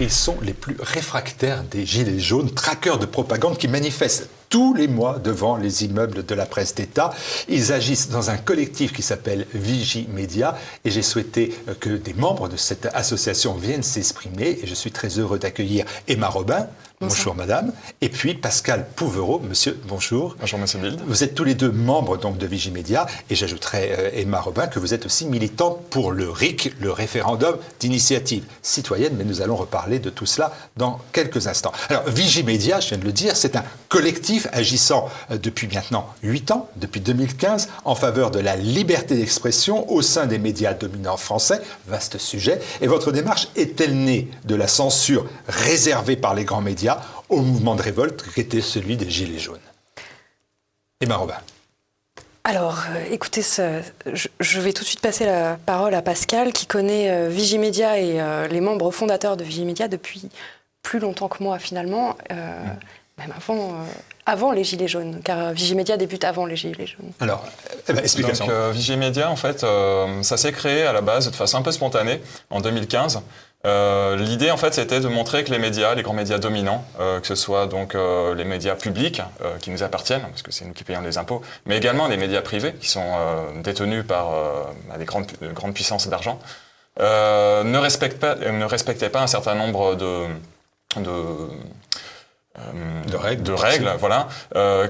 Ils sont les plus réfractaires des gilets jaunes, traqueurs de propagande qui manifestent tous les mois devant les immeubles de la presse d'État. Ils agissent dans un collectif qui s'appelle Vigimedia et j'ai souhaité que des membres de cette association viennent s'exprimer et je suis très heureux d'accueillir Emma Robin. Bonjour madame. Et puis Pascal Pouvereau. Monsieur, bonjour. Bonjour monsieur Bild. Vous êtes tous les deux membres donc de Vigimedia et j'ajouterai Emma Robin que vous êtes aussi militante pour le RIC, le référendum d'initiative citoyenne, mais nous allons reparler de tout cela dans quelques instants. Alors Vigimedia, je viens de le dire, c'est un collectif agissant depuis maintenant 8 ans, depuis 2015, en faveur de la liberté d'expression au sein des médias dominants français. Vaste sujet. Et votre démarche est-elle née de la censure réservée par les grands médias au mouvement de révolte qui était celui des Gilets jaunes? Emma Robin. Alors, écoutez, je vais tout de suite passer la parole à Pascal, qui connaît Vigimedia et les membres fondateurs de Vigimedia depuis plus longtemps que moi, finalement, même avant les Gilets jaunes, car Vigimedia débute avant les Gilets jaunes. Alors, explication. Donc, Vigimedia, en fait, ça s'est créé à la base de façon un peu spontanée, en 2015. L'idée, en fait, c'était de montrer que les médias, les grands médias dominants, que ce soit donc les médias publics qui nous appartiennent, parce que c'est nous qui payons les impôts, mais également les médias privés qui sont détenus par des grandes puissances d'argent, ne respectaient pas un certain nombre de règles, voilà,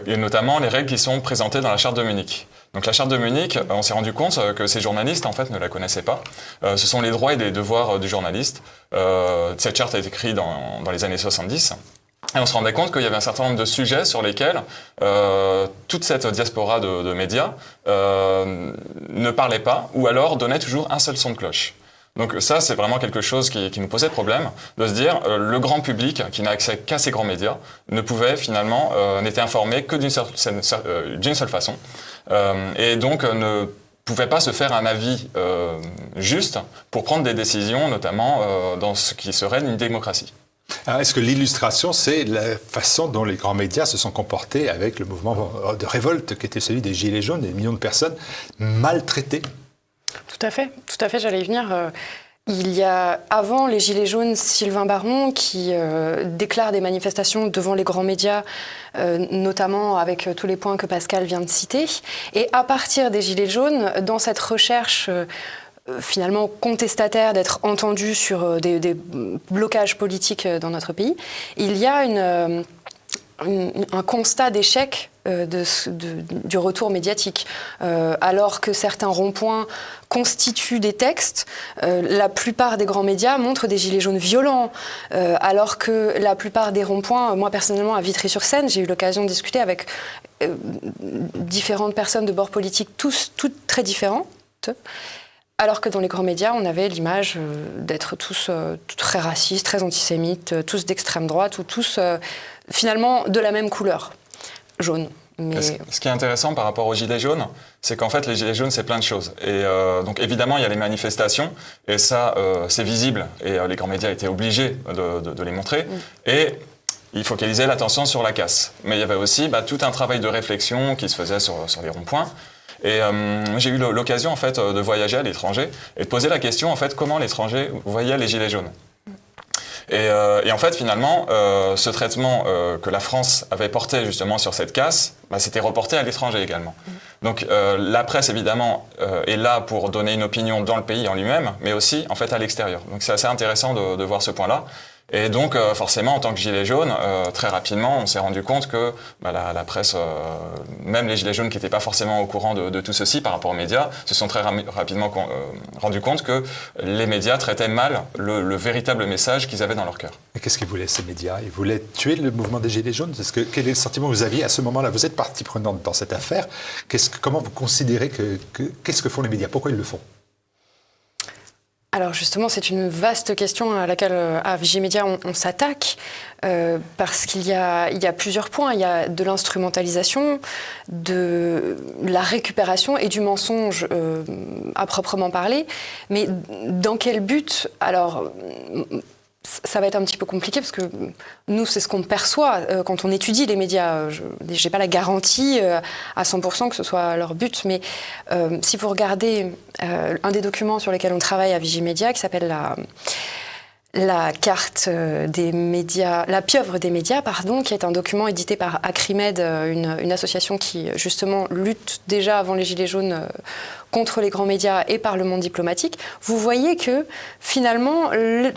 et notamment les règles qui sont présentées dans la Charte de Munich. Donc la Charte de Munich, on s'est rendu compte que ces journalistes, en fait, ne la connaissaient pas. Ce sont les droits et les devoirs du journaliste. Cette charte a été écrite dans les années 70. Et on se rendait compte qu'il y avait un certain nombre de sujets sur lesquels toute cette diaspora de médias ne parlait pas, ou alors donnait toujours un seul son de cloche. Donc ça, c'est vraiment quelque chose qui nous posait problème, de se dire le grand public, qui n'a accès qu'à ces grands médias, ne pouvait finalement, n'était informé que d'une seule façon, et donc ne pouvait pas se faire un avis juste pour prendre des décisions, notamment dans ce qui serait une démocratie. Alors, est-ce que l'illustration, c'est la façon dont les grands médias se sont comportés avec le mouvement de révolte qui était celui des Gilets jaunes, des millions de personnes maltraitées? Tout à fait, j'allais y venir. Il y a, avant les Gilets jaunes, Sylvain Baron qui déclare des manifestations devant les grands médias, notamment avec tous les points que Pascal vient de citer. Et à partir des Gilets jaunes, dans cette recherche finalement contestataire d'être entendu sur des blocages politiques dans notre pays, il y a un constat d'échec du retour médiatique. Alors que certains ronds-points constituent des textes, la plupart des grands médias montrent des gilets jaunes violents. Alors que la plupart des ronds-points, moi personnellement à Vitry-sur-Seine, j'ai eu l'occasion de discuter avec différentes personnes de bord politique, toutes très différentes. Alors que dans les grands médias, on avait l'image d'être tous très racistes, très antisémites, tous d'extrême droite, ou tous finalement de la même couleur, jaune. Mais... Ce qui est intéressant par rapport aux Gilets jaunes, c'est qu'en fait, les Gilets jaunes, c'est plein de choses. Et donc évidemment, il y a les manifestations, et ça, c'est visible, et les grands médias étaient obligés de les montrer. Et il focalisait l'attention sur la casse. Mais il y avait aussi tout un travail de réflexion qui se faisait sur les ronds-points. Et j'ai eu l'occasion en fait de voyager à l'étranger et de poser la question en fait comment l'étranger voyait les Gilets jaunes. Et en fait finalement ce traitement que la France avait porté justement sur cette casse, c'était reporté à l'étranger également. Donc la presse évidemment est là pour donner une opinion dans le pays en lui-même, mais aussi en fait à l'extérieur. Donc c'est assez intéressant de voir ce point-là. Et donc, forcément, en tant que Gilets jaunes, très rapidement, on s'est rendu compte que la presse, même les Gilets jaunes qui n'étaient pas forcément au courant de tout ceci par rapport aux médias, se sont très rapidement rendu compte que les médias traitaient mal le véritable message qu'ils avaient dans leur cœur. Et qu'est-ce qu'ils voulaient, ces médias? Ils voulaient tuer le mouvement des Gilets jaunes? Quel est le sentiment que vous aviez à ce moment-là? Vous êtes partie prenante dans cette affaire. Comment vous considérez qu'est-ce que font les médias? Pourquoi ils le font? Alors justement, c'est une vaste question à laquelle, à Vigimedia, on s'attaque, parce qu'il y a plusieurs points. Il y a de l'instrumentalisation, de la récupération et du mensonge à proprement parler. Mais dans quel but? Alors, ça va être un petit peu compliqué parce que nous, c'est ce qu'on perçoit quand on étudie les médias. Je n'ai pas la garantie à 100% que ce soit leur but, mais si vous regardez un des documents sur lesquels on travaille à Vigimedia, qui s'appelle la carte des médias, la pieuvre des médias, pardon, qui est un document édité par Acrimed, une association qui justement lutte déjà avant les Gilets jaunes contre les grands médias et par le monde diplomatique. Vous voyez que finalement,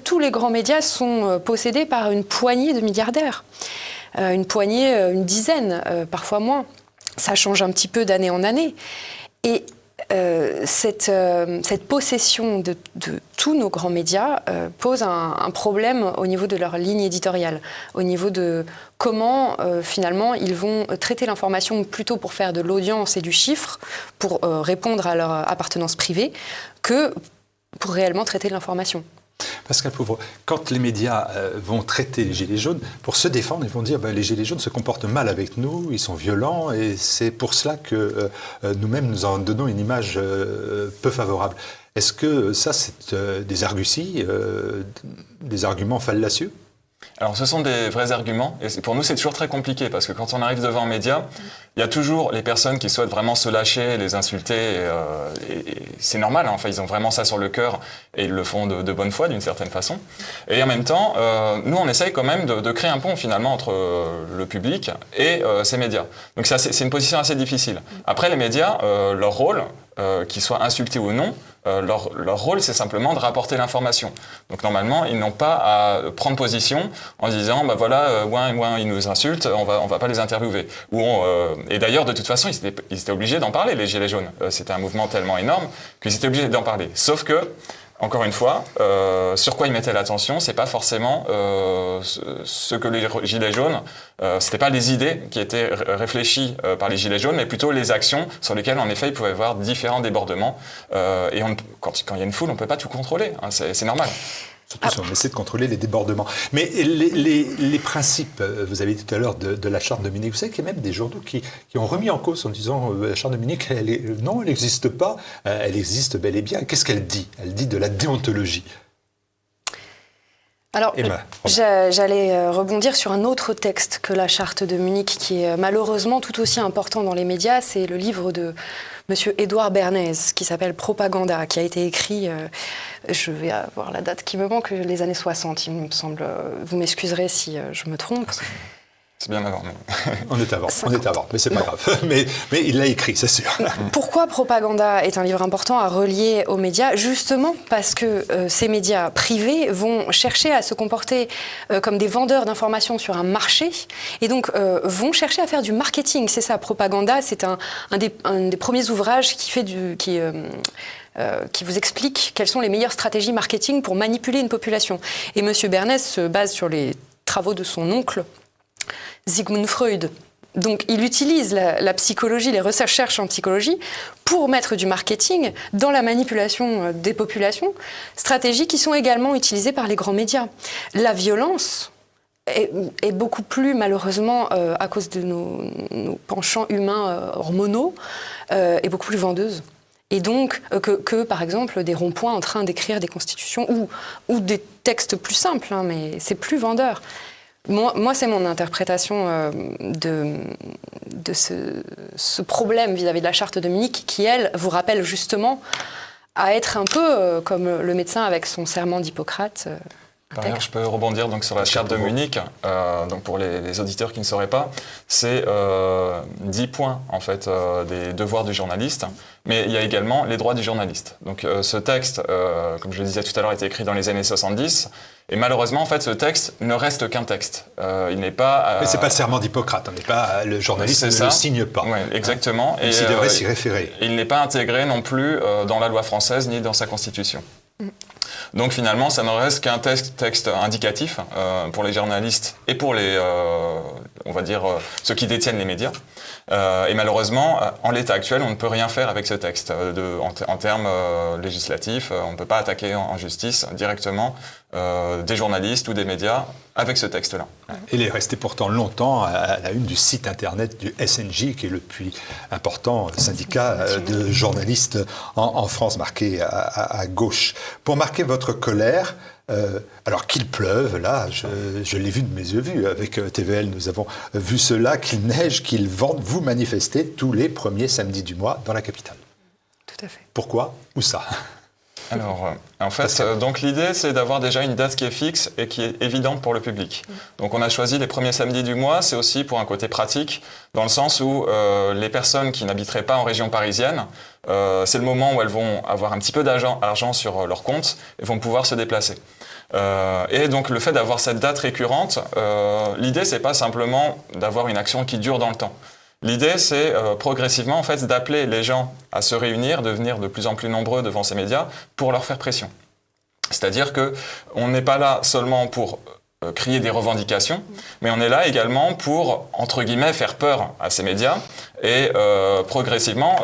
tous les grands médias sont possédés par une poignée de milliardaires. Une poignée, une dizaine, parfois moins. Ça change un petit peu d'année en année. Et cette possession de tous nos grands médias pose un problème au niveau de leur ligne éditoriale, au niveau de comment finalement ils vont traiter l'information plutôt pour faire de l'audience et du chiffre, pour répondre à leur appartenance privée, que pour réellement traiter de l'information. Pascal Pauvre, quand les médias vont traiter les Gilets jaunes, pour se défendre, ils vont dire les Gilets jaunes se comportent mal avec nous, ils sont violents, et c'est pour cela que nous-mêmes nous en donnons une image peu favorable. Est-ce que ça, c'est des arguties, des arguments fallacieux ? Alors ce sont des vrais arguments, et pour nous c'est toujours très compliqué, parce que quand on arrive devant un média, il y a toujours les personnes qui souhaitent vraiment se lâcher, les insulter, et c'est normal, hein, enfin ils ont vraiment ça sur le cœur, et ils le font de bonne foi d'une certaine façon. Et en même temps, nous on essaye quand même de créer un pont finalement entre le public et ces médias. Donc c'est une position assez difficile. Après les médias, leur rôle, qu'ils soient insultés ou non, leur rôle, c'est simplement de rapporter l'information. Donc normalement, ils n'ont pas à prendre position en disant, bah voilà, ouin, ils nous insultent, on va pas les interviewer. Et d'ailleurs, de toute façon, ils étaient obligés d'en parler, les Gilets jaunes. C'était un mouvement tellement énorme qu'ils étaient obligés d'en parler. Sauf que, encore une fois, sur quoi ils mettaient l'attention, c'est pas forcément ce que les Gilets jaunes, c'était pas les idées qui étaient réfléchies par les Gilets jaunes, mais plutôt les actions sur lesquelles, en effet, il pouvait y avoir différents débordements. Et quand il y a une foule, on peut pas tout contrôler, hein, c'est normal. Surtout si on essaie de contrôler les débordements. Mais les principes, vous avez dit tout à l'heure, de la charte de Munich, vous savez qu'il y a même des journaux qui ont remis en cause en disant la charte de Munich, non, elle n'existe pas, elle existe bel et bien. Qu'est-ce qu'elle dit ? Elle dit de la déontologie. Alors, j'allais rebondir sur un autre texte que la charte de Munich, qui est malheureusement tout aussi important dans les médias. C'est le livre de Monsieur Édouard Bernays, qui s'appelle Propaganda, qui a été écrit, je vais avoir la date qui me manque, les années 60, il me semble. Vous m'excuserez si je me trompe. C'est bien avant. Mais... On est avant, mais c'est pas grave. Mais il l'a écrit, c'est sûr. Pourquoi Propaganda est un livre important à relier aux médias ? Justement parce que ces médias privés vont chercher à se comporter comme des vendeurs d'informations sur un marché, et donc vont chercher à faire du marketing. C'est ça, Propaganda, c'est un des premiers ouvrages qui vous explique quelles sont les meilleures stratégies marketing pour manipuler une population. Et M. Bernays se base sur les travaux de son oncle, Sigmund Freud. Donc il utilise la psychologie, les recherches en psychologie pour mettre du marketing dans la manipulation des populations, stratégies qui sont également utilisées par les grands médias. La violence est beaucoup plus, malheureusement, à cause de nos penchants humains hormonaux, est beaucoup plus vendeuse. Et donc, que, par exemple, des ronds-points en train d'écrire des constitutions ou des textes plus simples, hein, mais c'est plus vendeur. Moi, c'est mon interprétation de ce problème vis-à-vis de la charte de Munich qui, elle, vous rappelle justement à être un peu comme le médecin avec son serment d'Hippocrate. Par ailleurs, je peux rebondir donc, sur la charte de Munich. Donc pour les auditeurs qui ne sauraient pas, c'est 10 points en fait, des devoirs du journaliste, mais il y a également les droits du journaliste. Donc ce texte, comme je le disais tout à l'heure, a été écrit dans les années 70, et malheureusement, en fait, ce texte ne reste qu'un texte. Il n'est pas... Mais c'est pas le serment d'Hippocrate, on n'est pas, le journaliste ne le signe pas. Oui, exactement. Et il devrait s'y référer. Il n'est pas intégré non plus dans la loi française ni dans sa constitution. Donc finalement, ça ne reste qu'un texte indicatif pour les journalistes et pour les, on va dire, ceux qui détiennent les médias. Et malheureusement, en l'état actuel, on ne peut rien faire avec ce texte. En termes législatifs, on ne peut pas attaquer en justice directement des journalistes ou des médias avec ce texte-là. Il est resté pourtant longtemps à la une du site internet du SNJ, qui est le plus important syndicat de journalistes en France, marqué à gauche. Pour marquer votre colère, alors qu'il pleuve, là, je l'ai vu de mes yeux vus, avec TVL, nous avons vu cela, qu'il neige, qu'il vente, vous manifestez tous les premiers samedis du mois dans la capitale. Tout à fait. Pourquoi ? Où ça ? Alors, en fait, donc l'idée, c'est d'avoir déjà une date qui est fixe et qui est évidente pour le public. Donc, on a choisi les premiers samedis du mois. C'est aussi pour un côté pratique, dans le sens où les personnes qui n'habiteraient pas en région parisienne, c'est le moment où elles vont avoir un petit peu d'argent sur leur compte et vont pouvoir se déplacer. Et donc, le fait d'avoir cette date récurrente, l'idée, c'est pas simplement d'avoir une action qui dure dans le temps. L'idée, c'est progressivement en fait, d'appeler les gens à se réunir, de venir de plus en plus nombreux devant ces médias pour leur faire pression. C'est-à-dire qu'on n'est pas là seulement pour crier des revendications, mais on est là également pour, entre guillemets, faire peur à ces médias et progressivement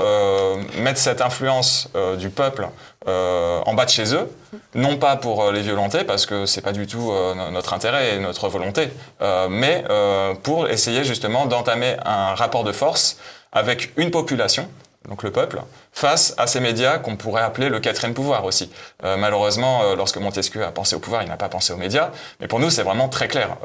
mettre cette influence du peuple en bas de chez eux, non pas pour les violenter, parce que c'est pas du tout notre intérêt et notre volonté, mais pour essayer justement d'entamer un rapport de force avec une population, donc le peuple, face à ces médias qu'on pourrait appeler le quatrième pouvoir aussi. Malheureusement, lorsque Montesquieu a pensé au pouvoir, il n'a pas pensé aux médias, mais pour nous, c'est vraiment très clair.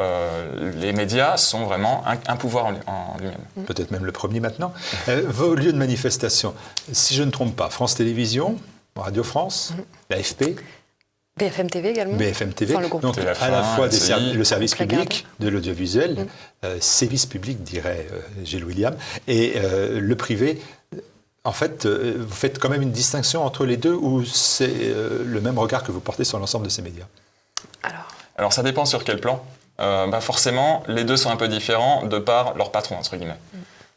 Les médias sont vraiment un pouvoir en lui-même. Peut-être même le premier maintenant. Vos lieux de manifestation, si je ne trompe pas, France Télévisions, Radio France, l'AFP, BFM TV également. BFM TV, enfin, donc TF1, à la fois LCI, le service la public de l'audiovisuel, service public dirait Gilles William, et le privé. En fait, vous faites quand même une distinction entre les deux ou c'est le même regard que vous portez sur l'ensemble de ces médias? Alors ça dépend sur quel plan. Forcément, les deux sont un peu différents de par leur patron, entre guillemets.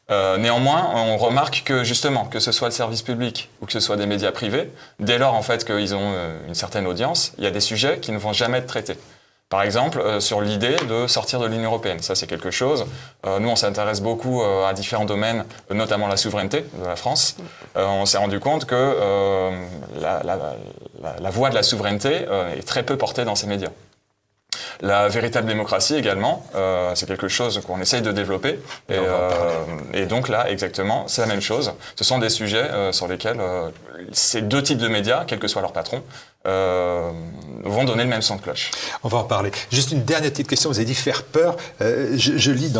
Néanmoins, on remarque que justement, que ce soit le service public ou que ce soit des médias privés, dès lors en fait qu'ils ont une certaine audience, il y a des sujets qui ne vont jamais être traités. Par exemple, sur l'idée de sortir de l'Union européenne. Ça, c'est quelque chose. Nous, on s'intéresse beaucoup à différents domaines, notamment la souveraineté de la France. On s'est rendu compte que la voix de la souveraineté est très peu portée dans ces médias. La véritable démocratie également, c'est quelque chose qu'on essaye de développer. Et donc là, exactement, c'est la même chose. Ce sont des sujets sur lesquels ces deux types de médias, quel que soit leur patron, vont donner le même son de cloche. On va en parler. Juste une dernière petite question. Vous avez dit faire peur. Je lis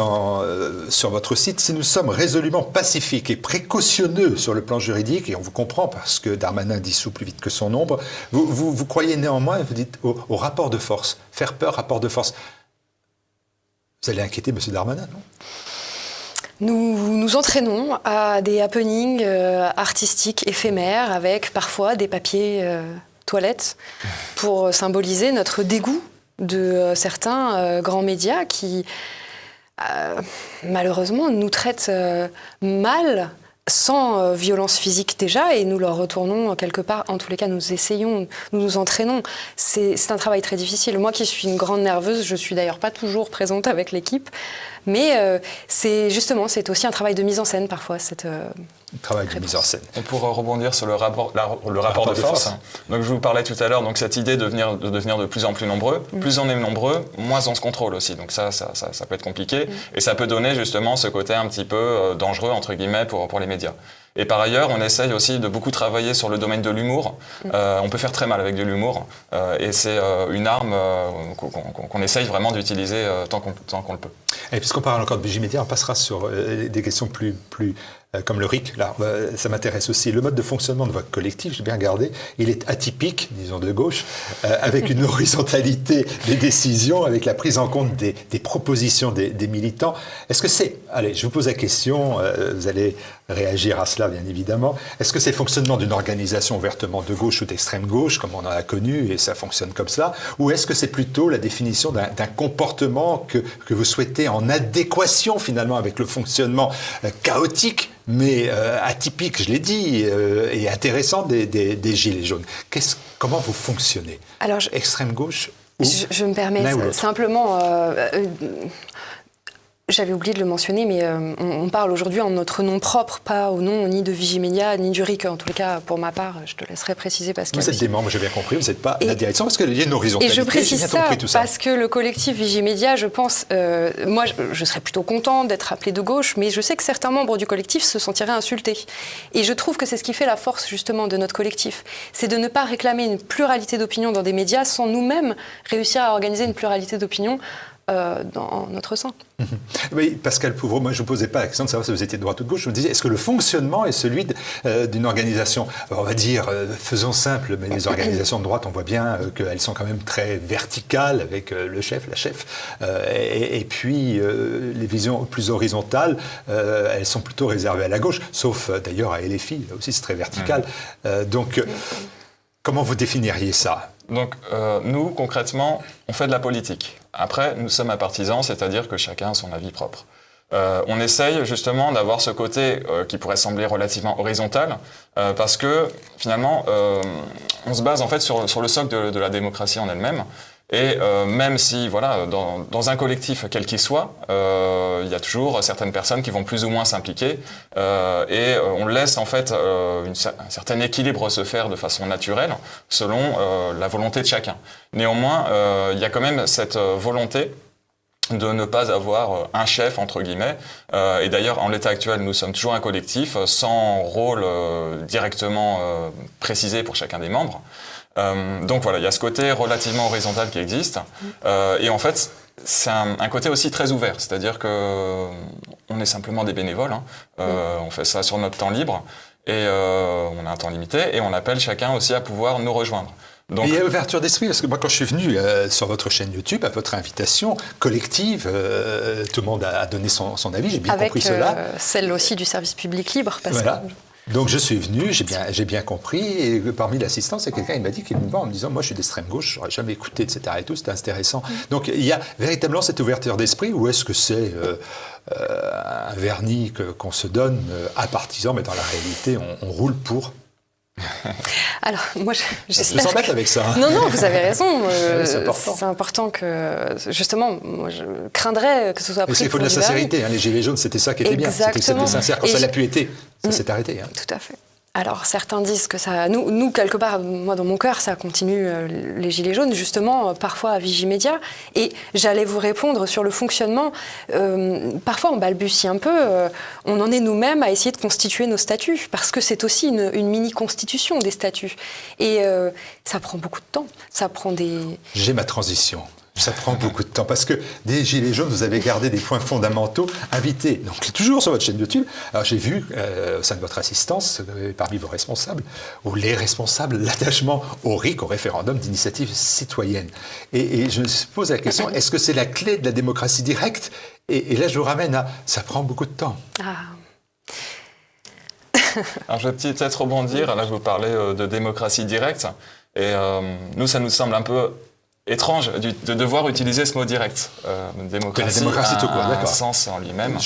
sur votre site, si nous sommes résolument pacifiques et précautionneux sur le plan juridique, et on vous comprend parce que Darmanin dissout plus vite que son ombre, vous croyez néanmoins, vous dites au rapport de force. Faire peur, rapport de force. Vous allez inquiéter M. Darmanin, non ? Nous nous entraînons à des happenings artistiques éphémères avec parfois des papiers toilettes pour symboliser notre dégoût de certains grands médias qui malheureusement nous traitent mal, sans violence physique déjà, et nous leur retournons quelque part, en tous les cas nous essayons, nous nous entraînons. C'est un travail très difficile. Moi qui suis une grande nerveuse, je suis d'ailleurs pas toujours présente avec l'équipe, mais c'est aussi un travail de mise en scène parfois. Travail de mise en scène. On pourra rebondir sur le rapport de force. Donc je vous parlais tout à l'heure, donc cette idée de devenir de plus en plus nombreux. Plus on est nombreux, moins on se contrôle aussi. Donc ça peut être compliqué. Et ça peut donner justement ce côté un petit peu dangereux, entre guillemets, pour les médias. Et par ailleurs, on essaye aussi de beaucoup travailler sur le domaine de l'humour. On peut faire très mal avec de l'humour. Et c'est une arme qu'on essaye vraiment d'utiliser tant qu'on le peut. Et puisqu'on parle encore de Vigimédia, on passera sur des questions plus comme le RIC. Là, ça m'intéresse aussi. Le mode de fonctionnement de votre collectif, j'ai bien regardé, il est atypique, disons de gauche, avec une horizontalité des décisions, avec la prise en compte des propositions des militants. Est-ce que c'est... Allez, je vous pose la question, vous allez réagir à cela, bien évidemment. Est-ce que c'est le fonctionnement d'une organisation ouvertement de gauche ou d'extrême gauche, comme on en a connu, et ça fonctionne comme ça, ou est-ce que c'est plutôt la définition d'un comportement que vous souhaitez en adéquation, finalement, avec le fonctionnement chaotique, mais atypique, je l'ai dit, et intéressant des Gilets jaunes. Comment vous fonctionnez? Alors, extrême gauche ou je me permets simplement... J'avais oublié de le mentionner, mais on parle aujourd'hui en notre nom propre, pas au nom ni de Vigimédia, ni du RIC. En tout cas, pour ma part, je te laisserai préciser parce que... Vous êtes des membres, j'ai bien compris, vous n'êtes pas la direction, parce qu'il y a une horizontalité. Et je précise ça parce que le collectif Vigimédia, je pense... moi, je serais plutôt contente d'être appelée de gauche, mais je sais que certains membres du collectif se sentiraient insultés. Et je trouve que c'est ce qui fait la force, justement, de notre collectif. C'est de ne pas réclamer une pluralité d'opinions dans des médias sans nous-mêmes réussir à organiser une pluralité d'opinions dans notre sein. Oui, Pascal Pouvreau, moi je ne vous posais pas la question de savoir si vous étiez de droite ou de gauche, je me disais, est-ce que le fonctionnement est celui d'une organisation, on va dire, faisons simple, mais les organisations de droite, on voit bien qu'elles sont quand même très verticales, avec le chef, la chef, et puis les visions plus horizontales, elles sont plutôt réservées à la gauche, sauf d'ailleurs à LFI, là aussi c'est très vertical. Donc, comment vous définiriez ça ? Donc, nous, concrètement, on fait de la politique. Après, nous sommes partisans, c'est-à-dire que chacun a son avis propre. On essaye justement d'avoir ce côté qui pourrait sembler relativement horizontal, parce que finalement, on se base en fait sur le socle de la démocratie en elle-même. Et même si, voilà, dans un collectif quel qu'il soit, il y a toujours certaines personnes qui vont plus ou moins s'impliquer, et on laisse en fait un certain équilibre se faire de façon naturelle selon la volonté de chacun. Néanmoins, il y a quand même cette volonté de ne pas avoir un chef, entre guillemets. Et d'ailleurs, en l'état actuel, nous sommes toujours un collectif sans rôle directement précisé pour chacun des membres. Donc voilà, il y a ce côté relativement horizontal qui existe. Et en fait, c'est un côté aussi très ouvert. C'est-à-dire qu'on est simplement des bénévoles. On fait ça sur notre temps libre. Et on a un temps limité. Et on appelle chacun aussi à pouvoir nous rejoindre. Donc, il y a ouverture d'esprit, parce que moi, quand je suis venu sur votre chaîne YouTube, à votre invitation collective, tout le monde a donné son avis, j'ai bien compris cela. Avec celle aussi du service public libre. Parce voilà. que... Donc je suis venu, j'ai bien compris, et parmi l'assistance, il y a quelqu'un qui m'a dit qu'il me voit en me disant « moi je suis d'extrême gauche, j'aurais jamais écouté, etc. » et tout, c'était intéressant. Donc il y a véritablement cette ouverture d'esprit, ou est-ce que c'est un vernis qu'on se donne à partisans, mais dans la réalité on roule pour? Alors, moi, j'espère. Je me sens bête avec ça. Hein. Non, vous avez raison. C'est important que, justement, moi, je craindrais que ce soit pris. Parce qu'il faut de la sincérité. Hein, les Gilets jaunes, c'était ça qui était bien. C'était que c'était sincère. Quand ça l'a pu être, ça s'est arrêté. Hein. Tout à fait. Alors, certains disent que ça... Nous, quelque part, moi, dans mon cœur, ça continue les Gilets jaunes, justement, parfois à Vigimédia. Et j'allais vous répondre sur le fonctionnement. Parfois, on balbutie un peu. On en est nous-mêmes à essayer de constituer nos statuts, parce que c'est aussi une mini-constitution des statuts. Et ça prend beaucoup de temps. Ça prend des... J'ai ma transition. Ça prend beaucoup de temps parce que des Gilets jaunes, vous avez gardé des points fondamentaux invités. Donc, toujours sur votre chaîne YouTube. Alors, j'ai vu, au sein de votre assistance, parmi vos responsables, ou les responsables, l'attachement au RIC, au référendum d'initiative citoyenne. Et je me pose la question, est-ce que c'est la clé de la démocratie directe ? Et là, je vous ramène à ça prend beaucoup de temps. Alors, je vais peut-être rebondir. Là, je vous parlais de démocratie directe. Et nous, ça nous semble un peu étrange de devoir utiliser ce mot direct. Démocratie, la démocratie tout court, a un d'accord. sens en lui-même.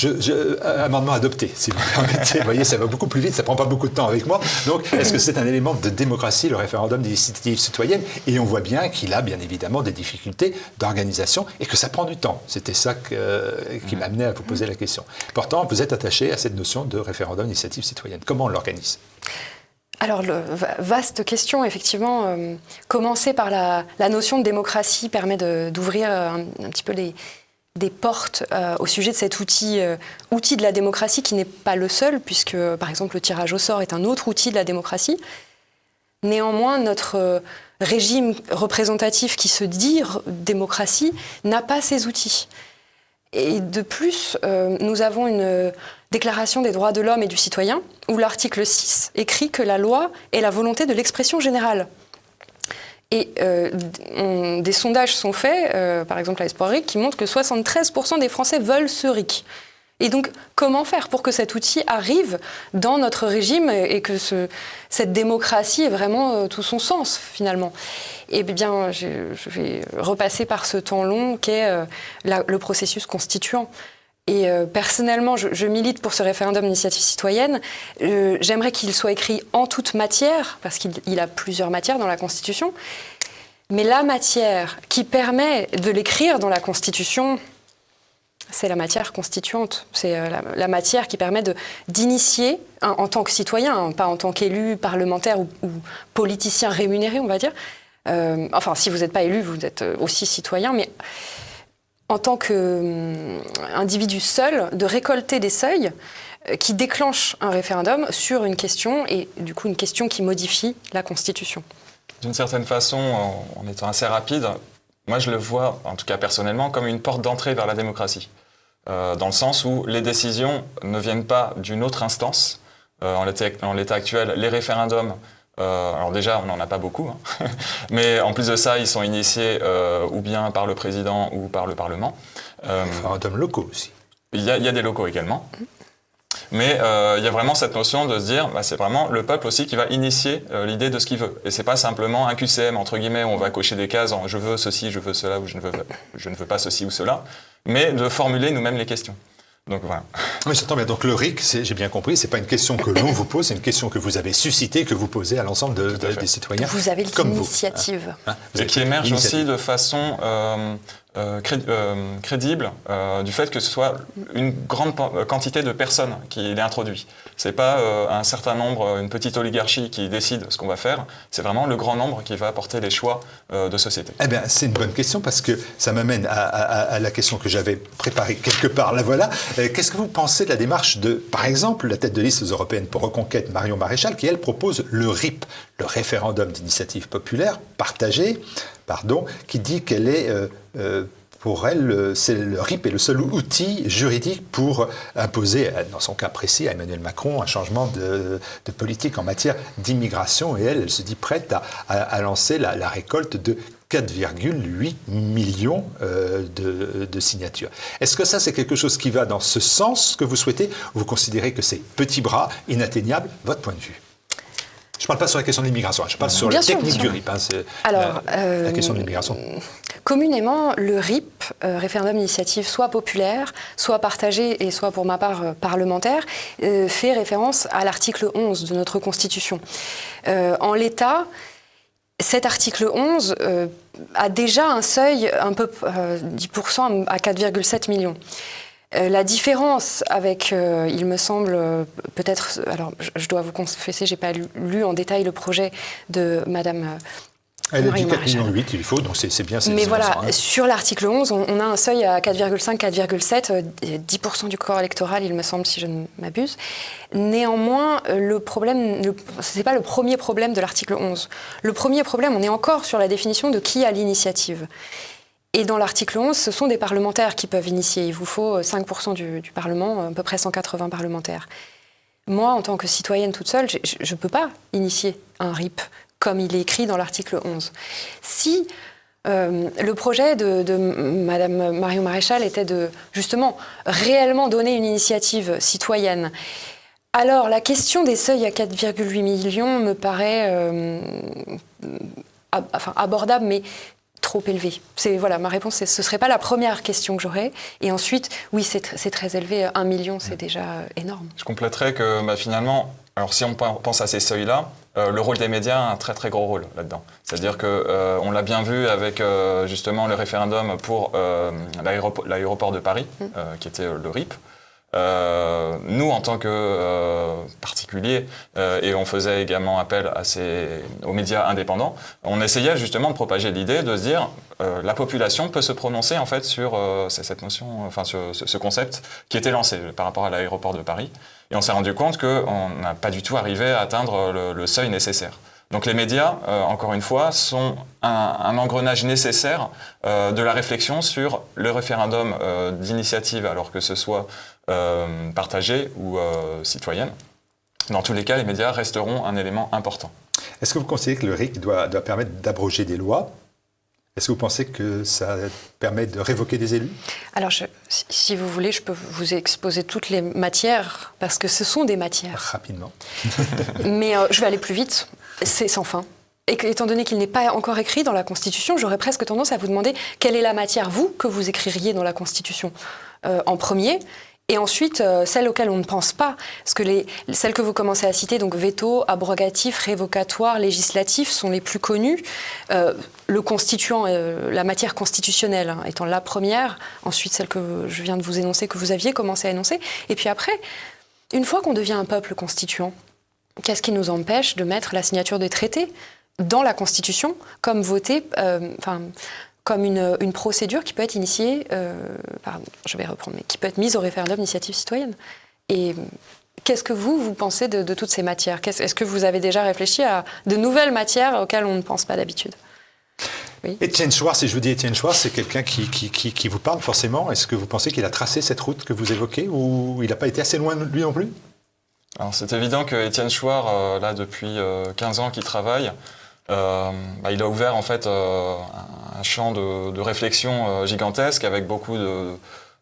Amendement adopté, si vous me permettez. Vous voyez, ça va beaucoup plus vite, ça ne prend pas beaucoup de temps avec moi. Donc, est-ce que c'est un élément de démocratie, le référendum d'initiative citoyenne ? Et on voit bien qu'il a bien évidemment des difficultés d'organisation et que ça prend du temps. C'était ça qui m'a amené à vous poser la question. Pourtant, vous êtes attaché à cette notion de référendum d'initiative citoyenne. Comment on l'organise ? Alors, vaste question, effectivement. Commencer par la notion de démocratie permet d'ouvrir un petit peu des portes au sujet de cet outil de la démocratie qui n'est pas le seul, puisque, par exemple, le tirage au sort est un autre outil de la démocratie. Néanmoins, notre régime représentatif qui se dit démocratie n'a pas ces outils. Et de plus, nous avons une Déclaration des droits de l'homme et du citoyen, où l'article 6 écrit que la loi est la volonté de l'expression générale. Et des sondages sont faits, par exemple à Espoir RIC, qui montrent que 73% des Français veulent ce RIC. Et donc, comment faire pour que cet outil arrive dans notre régime et que cette démocratie ait vraiment tout son sens, finalement ? Eh bien, je vais repasser par ce temps long qu'est le processus constituant. Et personnellement, je milite pour ce référendum d'initiative citoyenne. J'aimerais qu'il soit écrit en toute matière, parce qu'il a plusieurs matières dans la Constitution. Mais la matière qui permet de l'écrire dans la Constitution, c'est la matière constituante. C'est la matière qui permet d'initier, en tant que citoyen, pas en tant qu'élu, parlementaire ou politicien rémunéré, on va dire. Enfin, si vous n'êtes pas élu, vous êtes aussi citoyen, mais en tant qu'individu seul, de récolter des seuils qui déclenchent un référendum sur une question, et du coup une question qui modifie la Constitution. D'une certaine façon, en étant assez rapide, moi je le vois, en tout cas personnellement, comme une porte d'entrée vers la démocratie. Dans le sens où les décisions ne viennent pas d'une autre instance. En l'état actuel, les référendums, alors déjà, on n'en a pas beaucoup, hein. Mais en plus de ça, ils sont initiés ou bien par le président ou par le Parlement. Référendums locaux aussi. Il y a des locaux également. Mais il y a vraiment cette notion de se dire, c'est vraiment le peuple aussi qui va initier l'idée de ce qu'il veut. Et c'est pas simplement un QCM, entre guillemets, où on va cocher des cases en je veux ceci, je veux cela, ou je ne veux pas ceci ou cela, mais de formuler nous-mêmes les questions. Donc voilà. Oui, j'entends bien. Donc le RIC, j'ai bien compris, c'est pas une question que l'on vous pose, c'est une question que vous avez suscitée, que vous posez à l'ensemble des citoyens. Vous avez comme l'initiative. Et qui émerge aussi de façon crédible du fait que ce soit une grande quantité de personnes qui les introduit. C'est pas un certain nombre, une petite oligarchie qui décide ce qu'on va faire, c'est vraiment le grand nombre qui va apporter les choix de société. Eh bien, c'est une bonne question parce que ça m'amène à la question que j'avais préparée quelque part, la voilà. Qu'est-ce que vous pensez de la démarche de, par exemple, la tête de liste aux européennes pour Reconquête, Marion Maréchal, qui, elle, propose le RIP, le référendum d'initiative populaire partagé, qui dit qu'elle est... pour elle, le RIP est le seul outil juridique pour imposer, dans son cas précis, à Emmanuel Macron, un changement de politique en matière d'immigration. Et elle se dit prête à lancer la récolte de 4,8 millions de signatures. Est-ce que ça, c'est quelque chose qui va dans ce sens que vous souhaitez, ou vous considérez que c'est petit bras, inatteignable? Votre point de vue? Je ne parle pas sur la question de l'immigration, je parle sur la technique du RIP. Alors, la question de l'immigration. Communément, le RIP, référendum d'initiative, soit populaire, soit partagé et soit, pour ma part, parlementaire, fait référence à l'article 11 de notre Constitution. En l'état, cet article 11 a déjà un seuil un peu 10% à 4,7 millions. La différence avec, il me semble, peut-être, alors je dois vous confesser, je n'ai pas lu en détail le projet de Madame Elle a dit 4,8 millions, il faut, donc c'est bien. Mais voilà, sur l'article 11, on a un seuil à 4,5, 4,7, 10% du corps électoral, il me semble, si je ne m'abuse. Néanmoins, le problème, ce n'est pas le premier problème de l'article 11. Le premier problème, on est encore sur la définition de qui a l'initiative. Et dans l'article 11, ce sont des parlementaires qui peuvent initier. Il vous faut 5% du Parlement, à peu près 180 parlementaires. Moi, en tant que citoyenne toute seule, je ne peux pas initier un RIP comme il est écrit dans l'article 11. Si le projet de Madame Marion Maréchal était de, justement, réellement donner une initiative citoyenne, alors la question des seuils à 4,8 millions me paraît abordable, mais trop élevé. Voilà, ma réponse, ce ne serait pas la première question que j'aurais. Et ensuite, oui, c'est très élevé. 1 million, c'est déjà énorme. Je compléterais que finalement, alors si on pense à ces seuils-là, le rôle des médias a un très très gros rôle là-dedans. C'est-à-dire qu'on l'a bien vu avec justement le référendum pour l'aéroport de Paris, qui était le RIP. Nous, en tant que particuliers, et on faisait également appel aux médias indépendants, on essayait justement de propager l'idée de se dire la population peut se prononcer en fait sur cette notion, enfin ce concept qui était lancé par rapport à l'aéroport de Paris. Et on s'est rendu compte qu'on n'a pas du tout arrivé à atteindre le seuil nécessaire. Donc les médias, encore une fois, sont un engrenage nécessaire de la réflexion sur le référendum d'initiative, alors que ce soit partagée ou citoyenne. Dans tous les cas, les médias resteront un élément important. Est-ce que vous considérez que le RIC doit permettre d'abroger des lois? Est-ce que vous pensez que ça permet de révoquer des élus? Alors, si vous voulez, je peux vous exposer toutes les matières, parce que ce sont des matières. Rapidement. Mais je vais aller plus vite. C'est sans fin. Et étant donné qu'il n'est pas encore écrit dans la Constitution, j'aurais presque tendance à vous demander quelle est la matière, vous, que vous écririez dans la Constitution en premier. Et ensuite, celles auxquelles on ne pense pas, parce que celles que vous commencez à citer, donc veto, abrogatif, révocatoire, législatif, sont les plus connues. Le constituant, la matière constitutionnelle étant la première, ensuite celle que je viens de vous énoncer, que vous aviez commencé à énoncer. Et puis après, une fois qu'on devient un peuple constituant, qu'est-ce qui nous empêche de mettre la signature des traités dans la Constitution comme voté, comme une procédure qui peut être initiée, qui peut être mise au référendum d'initiative citoyenne. Et qu'est-ce que vous pensez de toutes ces matières? Est-ce que vous avez déjà réfléchi à de nouvelles matières auxquelles on ne pense pas d'habitude? Oui. Étienne Chouard, si je vous dis Étienne Chouard, c'est quelqu'un qui vous parle forcément. Est-ce que vous pensez qu'il a tracé cette route que vous évoquez ou il n'a pas été assez loin de lui non plus? Alors c'est évident que Étienne Chouard, là depuis 15 ans qu'il travaille, il a ouvert en fait un champ de réflexion gigantesque avec beaucoup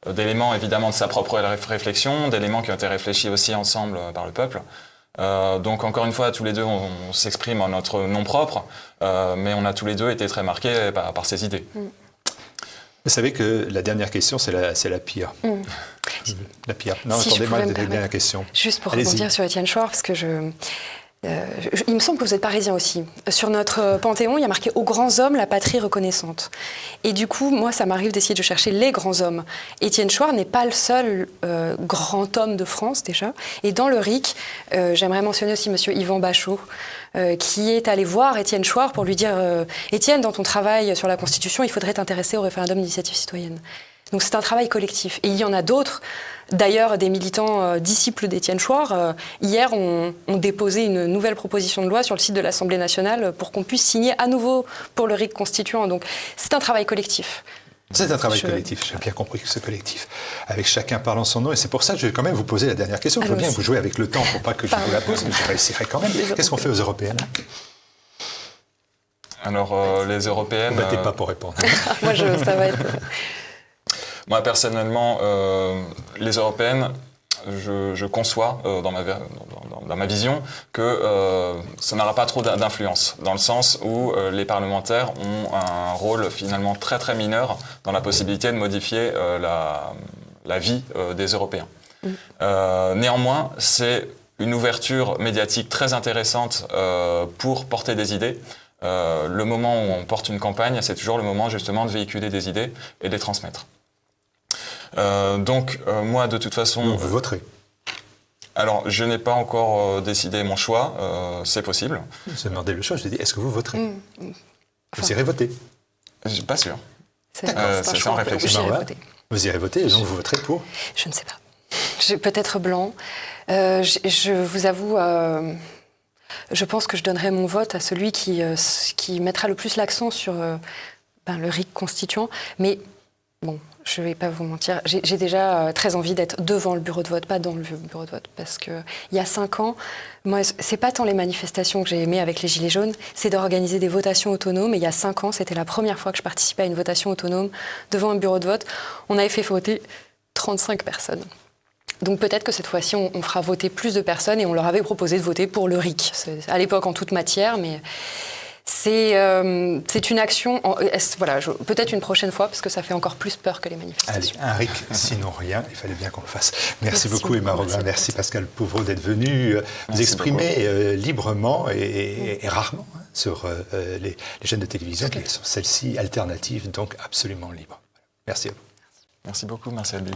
d'éléments évidemment de sa propre réflexion, d'éléments qui ont été réfléchis aussi ensemble par le peuple. Donc encore une fois, tous les deux, on s'exprime en notre nom propre, mais on a tous les deux été très marqués par ces idées. Vous savez que la dernière question, c'est la pire. La pire. Non, Si attendez-moi la dernière question. Juste pour Allez-y. rebondir sur Étienne Chouard, parce que il me semble que vous êtes parisien aussi. Sur notre Panthéon, il y a marqué « Aux grands hommes, la patrie reconnaissante ». Et du coup, moi, ça m'arrive d'essayer de chercher les grands hommes. Étienne Chouard n'est pas le seul grand homme de France, déjà. Et dans le RIC, j'aimerais mentionner aussi monsieur Yvan Bachot, qui est allé voir Étienne Chouard pour lui dire « Étienne, dans ton travail sur la Constitution, il faudrait t'intéresser au référendum d'initiative citoyenne ». Donc c'est un travail collectif. Et il y en a d'autres. D'ailleurs, des militants disciples d'Étienne Chouard, hier, ont déposé une nouvelle proposition de loi sur le site de l'Assemblée nationale pour qu'on puisse signer à nouveau pour le RIC constituant. Donc c'est un travail collectif. C'est un travail collectif, j'ai bien compris que ce collectif, avec chacun parlant son nom. Et c'est pour ça que je vais quand même vous poser la dernière question. Je veux bien que vous jouez avec le temps pour pas que je vous la pose, mais je réussirai quand même. Qu'est-ce qu'on fait aux européennes? Alors les européennes... Ne battez pas pour répondre. Moi, ça va être... Moi, personnellement, les européennes, je conçois dans ma vision que ça n'aura pas trop d'influence, dans le sens où les parlementaires ont un rôle finalement très très mineur dans la possibilité de modifier la vie des Européens. Néanmoins, c'est une ouverture médiatique très intéressante pour porter des idées. Le moment où on porte une campagne, c'est toujours le moment justement de véhiculer des idées et de les transmettre. Donc, moi, de toute façon... Donc, vous voterez? Alors, je n'ai pas encore décidé mon choix, c'est possible. Je vous ai demandé le choix, je vous ai dit, est-ce que vous voterez? Vous irez voter? Je suis pas sûr. C'est en réflexion. Vous irez voter et donc vous voterez pour? Je ne sais pas. Peut-être blanc. Je vous avoue... je pense que je donnerai mon vote à celui qui mettra le plus l'accent sur le RIC constituant. Mais bon, je ne vais pas vous mentir, j'ai déjà très envie d'être devant le bureau de vote, pas dans le bureau de vote. Parce qu'il y a 5 ans, moi, c'est pas tant les manifestations que j'ai aimées avec les Gilets jaunes, c'est d'organiser des votations autonomes. Et il y a 5 ans, c'était la première fois que je participais à une votation autonome devant un bureau de vote. On avait fait voter 35 personnes. Donc peut-être que cette fois-ci, on fera voter plus de personnes et on leur avait proposé de voter pour le RIC. C'est à l'époque en toute matière, mais c'est une action, voilà, peut-être une prochaine fois, parce que ça fait encore plus peur que les manifestations. Allez, un RIC, sinon rien, il fallait bien qu'on le fasse. Merci beaucoup Emma Robin, merci Pascal Pouvreau d'être venu vous exprimer librement et rarement sur les chaînes de télévision, qui sont celles-ci alternatives, donc absolument libres. Merci à vous. Merci beaucoup, merci Albide.